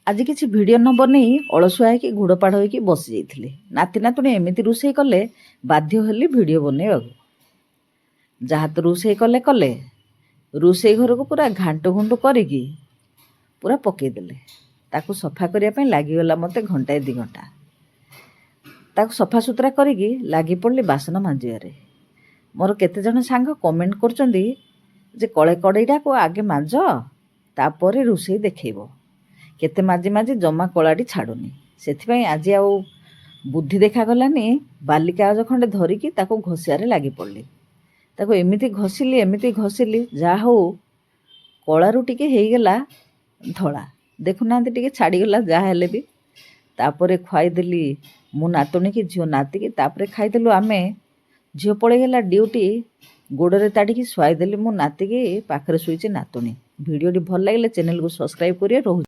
ଆଜି କିଛି ଭିଡ଼ିଓ ନ ବନେଇ ଅଳସୁଆ ହେଇକି ଗୋଡ଼ପାଡ଼ ହୋଇକି ବସି ଯାଇଥିଲି। ନାତି ନାତୁଣୀ ଏମିତି ରୋଷେଇ କଲେ ବାଧ୍ୟ ହେଲି ଭିଡ଼ିଓ ବନେଇବାକୁ। ଯାହା ତ ରୋଷେଇ କଲେ କଲେ ରୋଷେଇ ଘରକୁ ପୁରା ଘାଣ୍ଟ ଘୁଣ୍ଟ କରିକି ପୁରା ପକେଇଦେଲେ। ତାକୁ ସଫା କରିବା ପାଇଁ ଲାଗିଗଲା ମୋତେ ଘଣ୍ଟାଏ 2 ଘଣ୍ଟା। ତାକୁ ସଫାସୁତୁରା କରିକି ଲାଗି ପଡ଼ିଲି ବାସନ ମାଜିବାରେ। ମୋର କେତେଜଣ ସାଙ୍ଗ କମେଣ୍ଟ କରୁଛନ୍ତି ଯେ କଡ଼େଇଟାକୁ ଆଗେ ମାଜ ତାପରେ ରୋଷେଇ ଦେଖେଇବ। କେତେ ମାଜି ମାଜି ଜମା କଳାଟି ଛାଡ଼ୁନି। ସେଥିପାଇଁ ଆଜି ଆଉ ବୁଦ୍ଧି ଦେଖାଗଲାନି, ବାଲି କାଗଜ ଖଣ୍ଡେ ଧରିକି ତାକୁ ଘଷିବାରେ ଲାଗି ପଡ଼ିଲି। ତାକୁ ଏମିତି ଘଷିଲି ଯାହା ହଉ କଳାରୁ ଟିକେ ହେଇଗଲା ଧଳା। ଦେଖୁନାହାନ୍ତି ଟିକେ ଛାଡ଼ିଗଲା ଯାହା ହେଲେ ବି। ତାପରେ ଖୁଆଇଦେଲି ମୁଁ ନାତୁଣୀକି, ଝିଅ ନାତିକି। ତାପରେ ଖାଇଦେଲୁ ଆମେ। ଝିଅ ପଳେଇଗଲା ଡ୍ୟୁଟି, ଗୋଡ଼ରେ ତାଡ଼ିକି ଶୁଆଇଦେଲି ମୁଁ ନାତିକି, ପାଖରେ ଶୋଇଛି ନାତୁଣୀ। ଭିଡ଼ିଓଟି ଭଲ ଲାଗିଲେ ଚ୍ୟାନେଲକୁ ସବସ୍କ୍ରାଇବ୍ କରିବେ। ରହୁଛି।